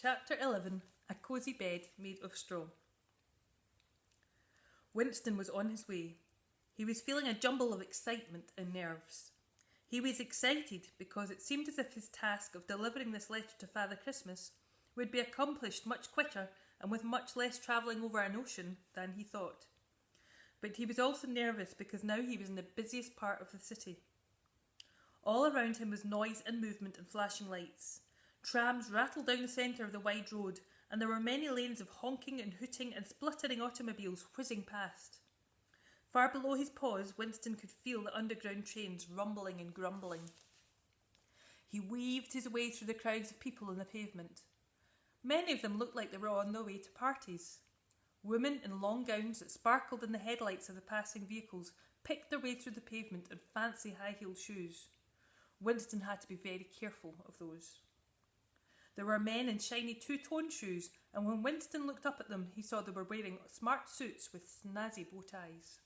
Chapter 11. A cosy bed made of straw. Winston was on his way. He was feeling a jumble of excitement and nerves. He was excited because it seemed as if his task of delivering this letter to Father Christmas would be accomplished much quicker and with much less travelling over an ocean than he thought. But he was also nervous because now he was in the busiest part of the city. All around him was noise and movement and flashing lights. Trams rattled down the centre of the wide road, and there were many lanes of honking and hooting and spluttering automobiles whizzing past. Far below his paws, Winston could feel the underground trains rumbling and grumbling. He weaved his way through the crowds of people on the pavement. Many of them looked like they were on their way to parties. Women in long gowns that sparkled in the headlights of the passing vehicles picked their way through the pavement in fancy high-heeled shoes. Winston had to be very careful of those. There were men in shiny two-tone shoes, and when Winston looked up at them, he saw they were wearing smart suits with snazzy bow ties.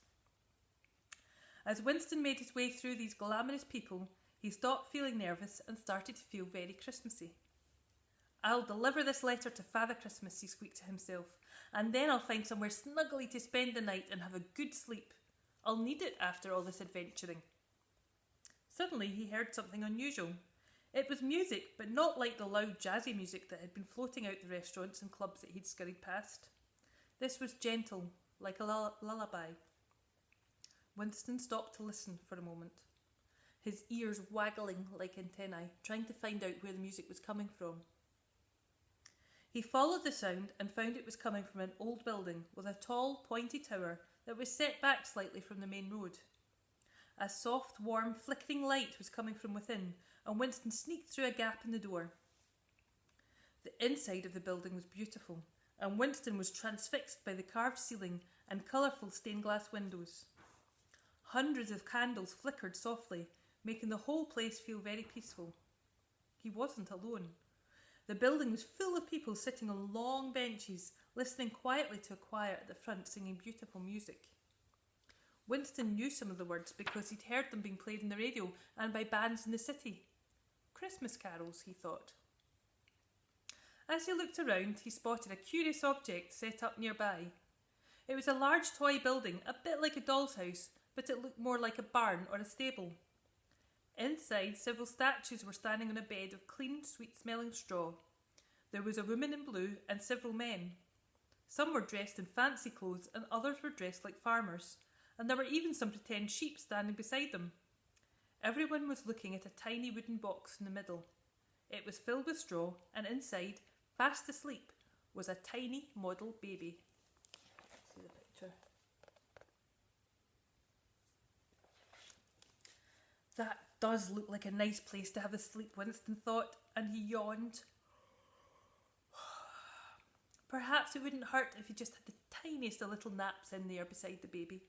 As Winston made his way through these glamorous people, he stopped feeling nervous and started to feel very Christmassy. "I'll deliver this letter to Father Christmas," he squeaked to himself, "and then I'll find somewhere snuggly to spend the night and have a good sleep. I'll need it after all this adventuring." Suddenly he heard something unusual. It was music, but not like the loud jazzy music that had been floating out the restaurants and clubs that he'd scurried past. This was gentle, like a lullaby. Winston stopped to listen for a moment, his ears waggling like antennae, trying to find out where the music was coming from. He followed the sound and found it was coming from an old building with a tall, pointy tower that was set back slightly from the main road. A soft, warm, flickering light was coming from within, and Winston sneaked through a gap in the door. The inside of the building was beautiful, and Winston was transfixed by the carved ceiling and colourful stained glass windows. Hundreds of candles flickered softly, making the whole place feel very peaceful. He wasn't alone. The building was full of people sitting on long benches, listening quietly to a choir at the front singing beautiful music. Winston knew some of the words because he'd heard them being played on the radio and by bands in the city. Christmas carols, he thought. As he looked around, he spotted a curious object set up nearby. It was a large toy building, a bit like a doll's house, but it looked more like a barn or a stable. Inside, several statues were standing on a bed of clean, sweet-smelling straw. There was a woman in blue and several men. Some were dressed in fancy clothes and others were dressed like farmers, and there were even some pretend sheep standing beside them. Everyone was looking at a tiny wooden box in the middle. It was filled with straw, and inside, fast asleep, was a tiny model baby. See the picture. That does look like a nice place to have a sleep, Winston thought, and he yawned. Perhaps it wouldn't hurt if he just had the tiniest of little naps in there beside the baby.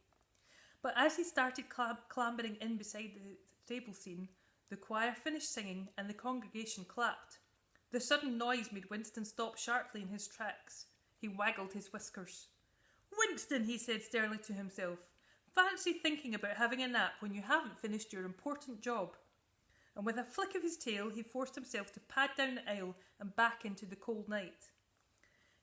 But as he started clambering in beside the stable scene, the choir finished singing and the congregation clapped. The sudden noise made Winston stop sharply in his tracks. He waggled his whiskers. "Winston," he said sternly to himself, "fancy thinking about having a nap when you haven't finished your important job." And with a flick of his tail, he forced himself to pad down the aisle and back into the cold night.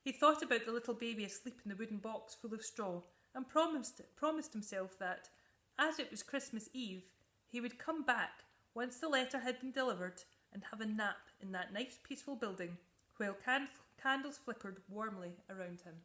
He thought about the little baby asleep in the wooden box full of straw and promised himself that, as it was Christmas Eve, he would come back once the letter had been delivered and have a nap in that nice peaceful building while candles flickered warmly around him.